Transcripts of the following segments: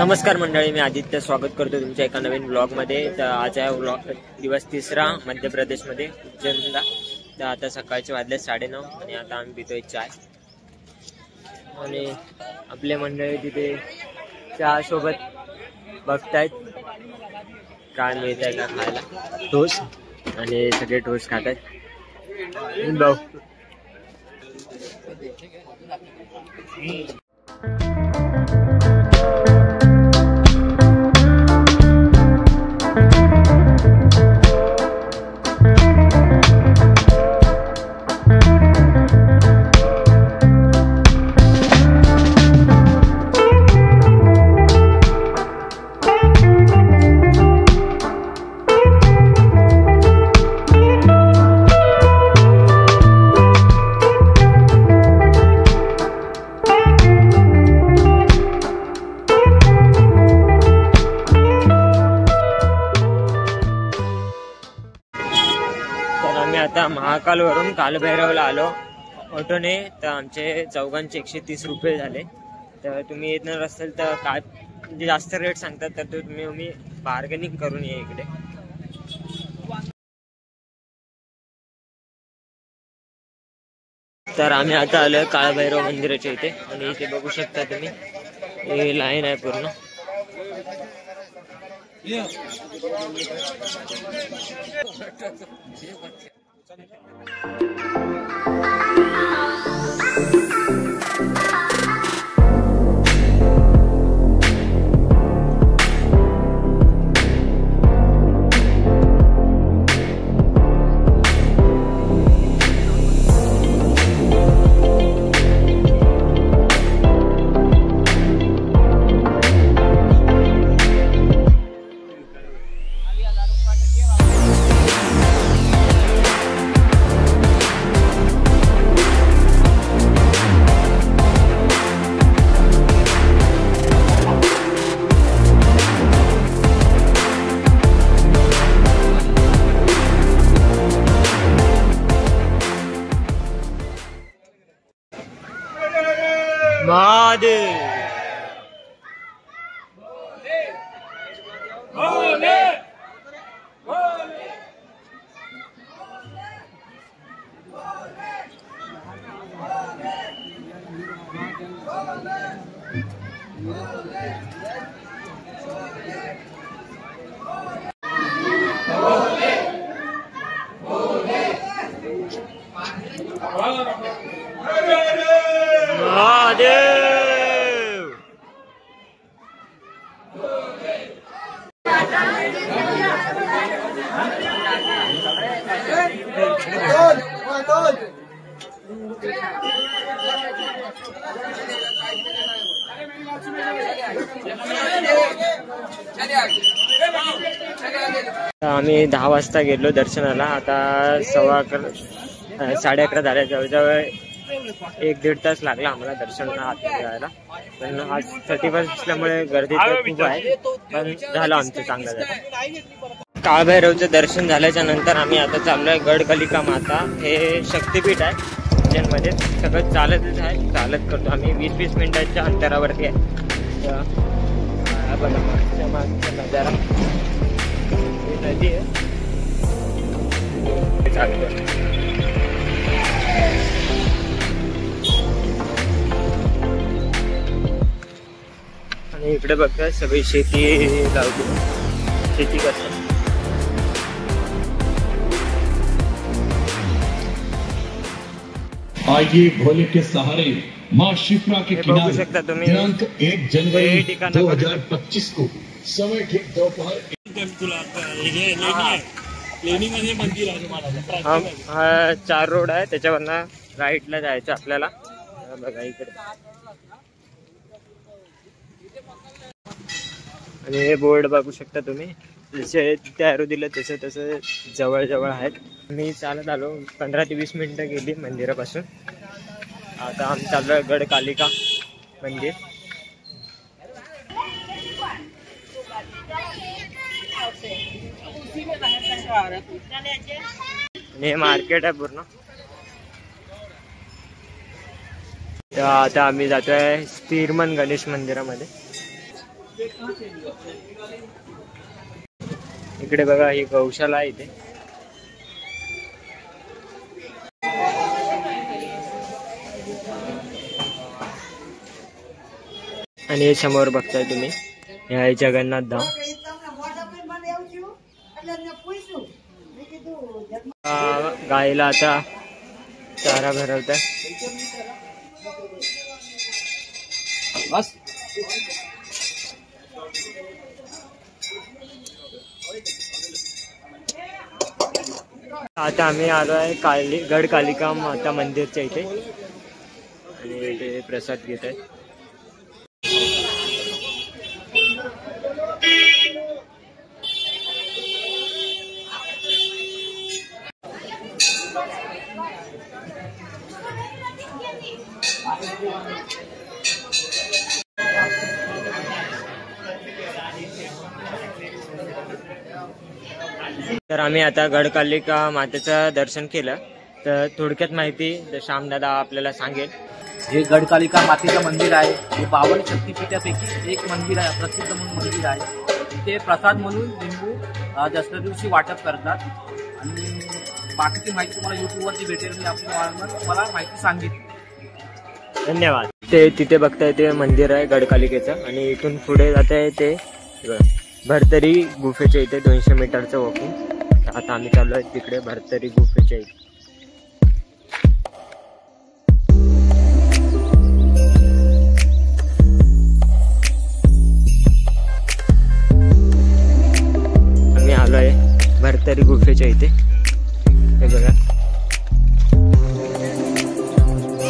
नमस्कार मंडळी, मी आदित्य स्वागत करतो तुमच्या एका नवीन ब्लॉगमध्ये। तर आज आहे ब्लॉग दिवस 3 मध्य प्रदेशमध्ये उज्जैनला। तर आता सकाळचे वाजले 9:30 आणि आता आम्ही पितोय चाय आणि आपले मंडळी तिथे चहा सोबत बघतायत काय मिळतंय का खायला। टोस्ट आणि सगळे टोस्ट खात आहेत। भाऊ आता महाकालवरून कालभैरवला आलो ऑटोने। तर आमचे चौघांचे 130 रुपये झाले। तर तुम्ही येणार असेल तर काय म्हणजे जास्त रेट सांगतात तर तुम्ही बार्गेनिंग करून ये इकडे। तर आम्ही आता आलो कालभैरव मंदिराच्या इथे आणि इथे बघू शकता तुम्ही हे लाईन आहे पूर्ण। महादेव आम्ही 10 वाजता गेलो दर्शनाला। आता 11:15 झाले। जवळजवळ 1-1.5 तास लागला आम्हाला दर्शनाला आत जायला। पण आज 31 असल्यामुळे गर्दी तर खूप आहे, पण झालं आमचं चांगलं झालं। काळभैरवचं दर्शन झाल्याच्या नंतर आम्ही आता चाललोय गडकलिका माता। हे शक्तिपीठ आहे उज्जैनमध्ये। सगळं चालतच आहे, चालत करतो आम्ही। 20-20 मिनिटाच्या अंतरावरती आहे। मागचा नजारा नदी आहे आणि इकडे बघता सगळी शेती लावली, शेती करतात। आइए भोले के सहारे माँ शिप्रा के किनारे दिनांक 1 जनवरी 2025 को समय ठीक दोपहर हा 4 रोड आहे, त्याच्यावरनं राईटला जायचं आपल्याला। बघा इकडे आणि हे बोर्ड बघू शकता तुम्ही, जसे त्या दिलं तसं तसं जवळ जवळ आहेत। मी चालत आलो, 15 ते 20 मिनिटं गेली मंदिरापासून। आता आम्ही चाललोय गडकालिका मंदिर। हे मार्केट आहे पूर्ण। तर आता आम्ही जातोय स्थिरमन गणेश मंदिरामध्ये। इकडे बघा ही गौशाला आहे इथे. आणि हे समोर बघताय तुम्ही हे आहे जगन्नाथ धाम. गायला आता चारा भरवताय. आता आम्ही आलो आहे गड कालिका माता मंदिरच्या इथे आणि इथे प्रसाद घेत आहे. तर आम्ही आता गडकालिका मातेचं दर्शन केलं. तर थोडक्यात माहिती श्यामदादा आपल्याला सांगेल. हे गडकालिका मातेचं मंदिर आहे. हे 52 शक्तिपीठापैकी एक मंदिर आहे, प्रसिद्ध म्हणून मंदिर आहे. ते प्रसाद म्हणून लिंबू दसऱ्या दिवशी वाटप करतात आणि बाकीची माहिती तुम्हाला युट्यूबवरती भेटेल. मी तुम्हाला माहिती सांगितली. धन्यवाद. ते तिथे बघताय ते मंदिर आहे गडकालिकेचं आणि इथून पुढे जात आहे ते भरतरी गुफेच्या इथे 200 मीटरचं वॉकिंग. आता आम्ही चाललो आहे तिकडे भरतरी गुफेच्या इथे. आम्ही आलो आहे भरतरी गुफेच्या इथे. हे बघा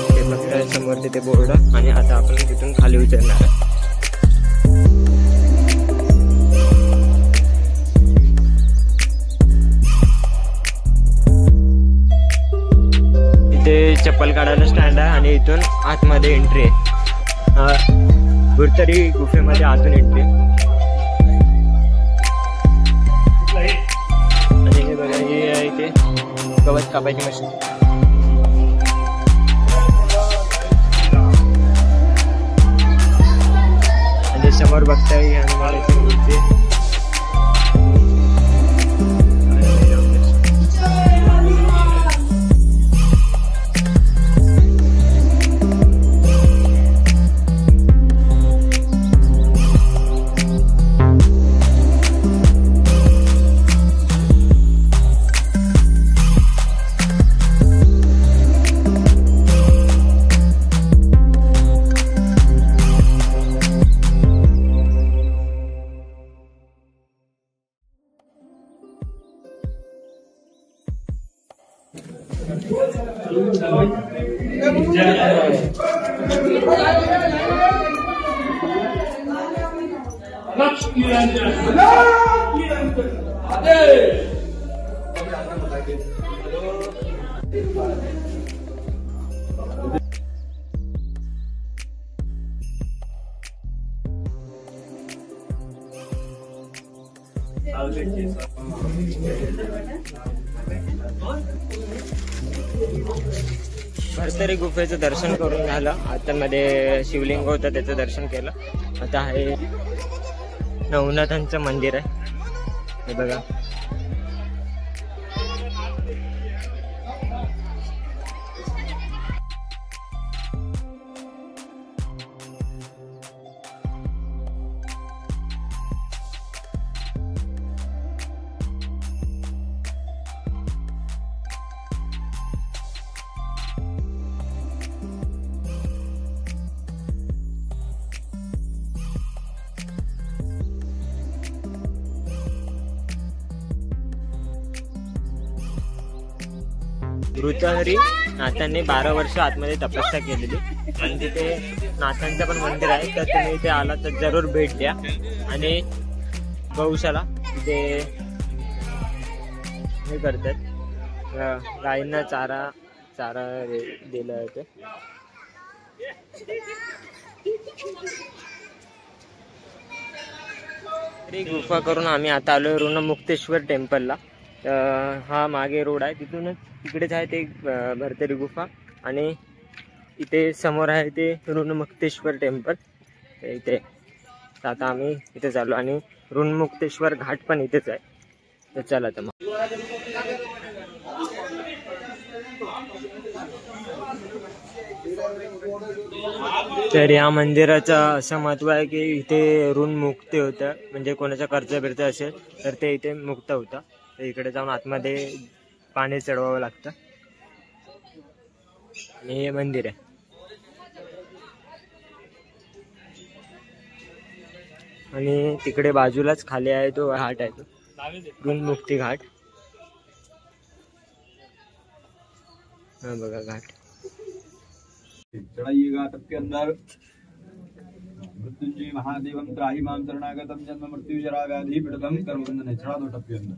ते बघताय समोर तिथे बोर्ड आणि आता आपण तिथून खाली उतरणार आहे. इथे चप्पल काढायला स्टँड आहे आणि इथून आतमध्ये एंट्री आहे. भरतरी गुफेमध्ये आतून एंट्री. आणि हे बघा हे आहे इथे गवत कापायची मशीन. आणि समोर बघताय हनुमानाची मूर्ती. भरतरी गुफेचं दर्शन करून झालं. आतमध्ये शिवलिंग होतं त्याचं दर्शन केलं. आता हे नवनाथांचं मंदिर आहे. हे बघा ऋतहरी नाथांनी 12 वर्ष आतमध्ये तपस्या केलेली आणि तिथे नाथांचं पण मंदिर आहे. तर तुम्ही इथे आला तर जरूर भेट द्या. आणि गौशाला तिथे हे करतात गायींना चारा दिला जातो. गुफा करून आम्ही आता आलो ऋणमुक्तेश्वर टेम्पलला. हा मागे रोड आहे तिथूनच तिकडेच आहे ते भरतरी गुफा आणि इथे समोर आहे ते ऋणमुक्तेश्वर टेम्पल. इथे तर आता आम्ही इथे चाललो आणि ऋणमुक्तेश्वर घाट पण इथेच आहे. तर चला तर मग. तर या मंदिराचं असं महत्व आहे की इथे ऋण मुक्ती होतं, म्हणजे कोणाचं कर्ज बिर्ज असेल तर ते इथे मुक्त होतं. तर इकडे जाऊन आतमध्ये पाणी चढवावं लागतं आणि हे मंदिर आहे. आणि तिकडे बाजूलाच खाली आहे तो घाट आहे, तो ऋण मुक्ती घाट. हा बघा घाट. चढ़ाइएगा तब के अंदर मृत्युंजय महादेवम त्राही माम शरणागतम जन्म मृत्यु जरा व्याधि पीड़ितम कर्मबंधन है. चढ़ा दो टप के अंदर.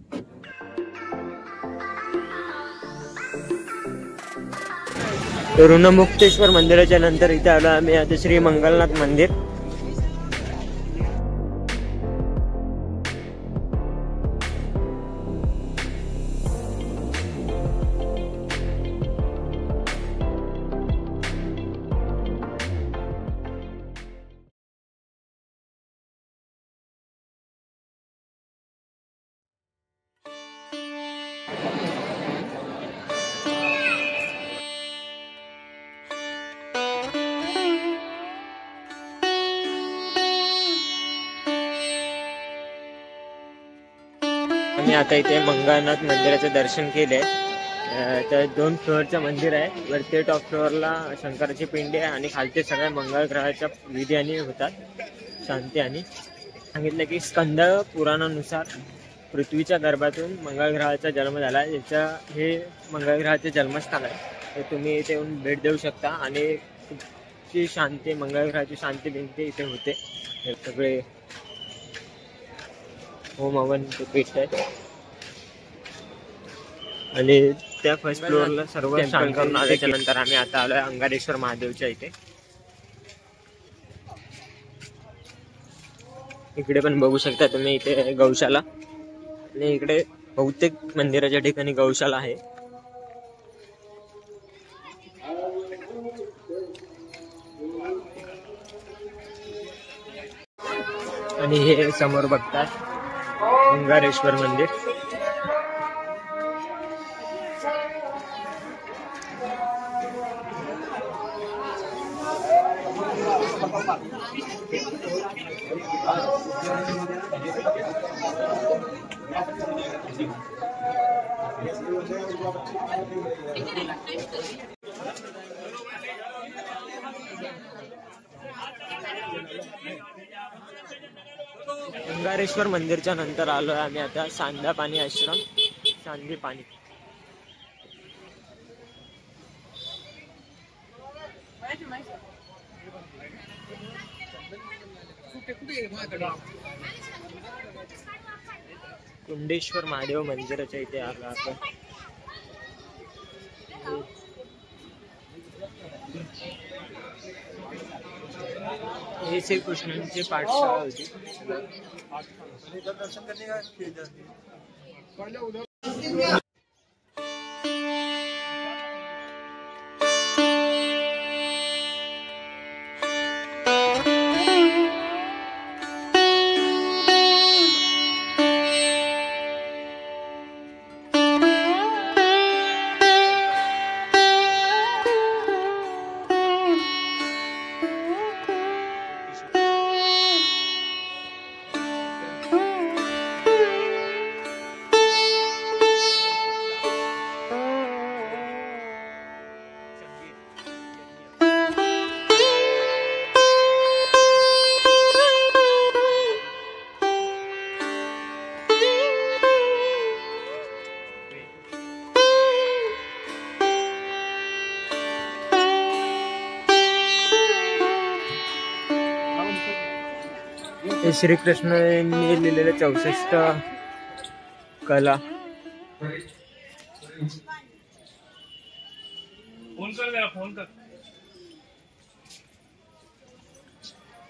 ऋणमुक्तेश्वर मंदिराच्या नंतर इथे आलो आम्ही आता श्री मंगलनाथ मंदिर. आम्ही आता इथे मंगलनाथ मंदिराचं दर्शन केलंय. तर 2 फ्लोअरचं मंदिर आहे. वरती टॉप फ्लोअरला शंकराची पिंडी आहे आणि खालते सगळ्या मंगळ ग्रहाच्या विधी आणि होतात, शांती. आणि सांगितलं की स्कंद पुराणानुसार पृथ्वीच्या गर्भातून मंगळ ग्रहाचा जन्म झाला. याचं हे मंगळ ग्रहाचे जन्मस्थान आहे. तर तुम्ही इथे येऊन भेट देऊ शकता आणि ची शांती, मंगळ ग्रहाची शांती बिंती इथे होते. हे सगळे होम हवन पीठ आहे. आणि त्या फर्स्ट फ्लोअरला सर्व शांत करून आल्याच्या नंतर आम्ही आता आलोय अंगारेश्वर महादेवच्या इथे. इकडे पण बघू शकता तुम्ही, इथे गौशाला. आणि इकडे बहुतेक मंदिराच्या ठिकाणी गौशाला आहे. आणि हे समोर बघतात अंगारेश्वर मंदिर. अंगारेश्वर मंदिरच्या नंतर आलोय आम्ही आता सांदापानी आश्रम, सांदीपानी. कुंडेश्वर महादेव मंदिराच्या इथे आलो आपण. हे श्रीकृष्णांची पाठशाळा होती. दर्शन करने का श्रीकृष्णांनी लिहिलेले 64 कला. फोन कर.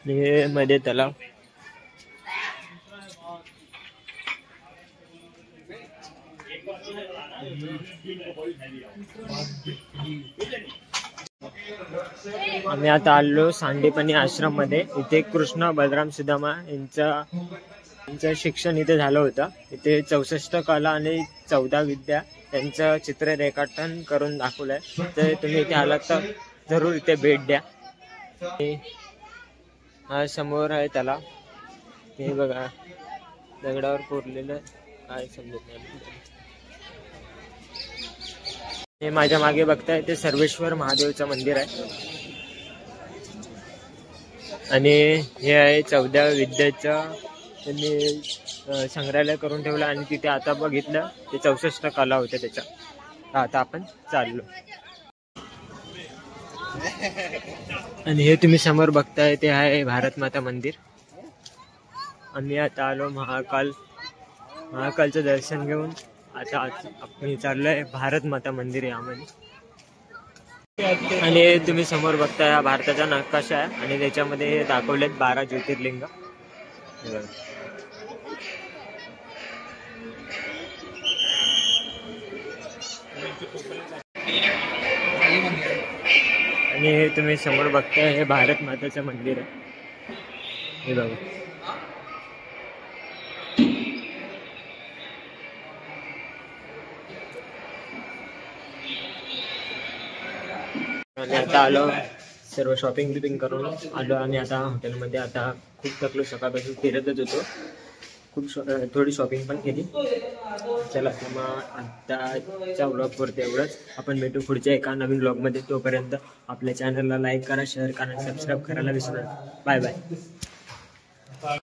हे मध्ये तलाव. आम्ही आता आलो सांडीपणी आश्रम मध्ये. इथे कृष्ण बलराम सुदामा यांचं शिक्षण इथे झालं होतं. इथे 64 कला आणि 14 विद्या यांचं चित्र रेखाटन करून दाखवलंय. तर तुम्ही इथे आलात तर जरूर इथे भेट द्या. हा समोर आहे त्याला, हे बघा दगडावर कोरलेलं काय समजत नाही. हे माझ्या मागे बघताय ते सर्वेश्वर महादेवचं मंदिर आहे. आणि हे आहे 14 विद्याचं त्यांनी संग्रहालय करून ठेवलं. आणि तिथे आता बघितलं ते 64 कला होत्या त्याच्या. आता आपण चाललो. आणि हे तुम्ही समोर बघताय ते आहे भारत माता मंदिर. आम्ही आता आलो महाकालचं दर्शन घेऊन आता आपण चाललोय भारत माता मंदिर यामध्ये. आणि हे तुम्ही समोर बघताय हा भारताचा नकाशा आहे आणि त्याच्यामध्ये हे दाखवलेत 12 ज्योतिर्लिंग. आणि हे तुम्ही समोर बघताय हे भारत माताचं मंदिर आहे. हे बघा. आणि आता आलो सर्व शॉपिंग करून आलो. आणि आता हॉटेलमध्ये आता खूप थकलो, सकाळपासून फिरतच होतो. थोडी शॉपिंग पण केली. चला तर मग आताच्या व्लॉगवरती एवढंच. आपण भेटू पुढच्या एका नवीन व्लॉगमध्ये. तोपर्यंत आपल्या चॅनलला लाईक करा, शेअर करा, सबस्क्राईब करायला विसरू नका. Bye bye.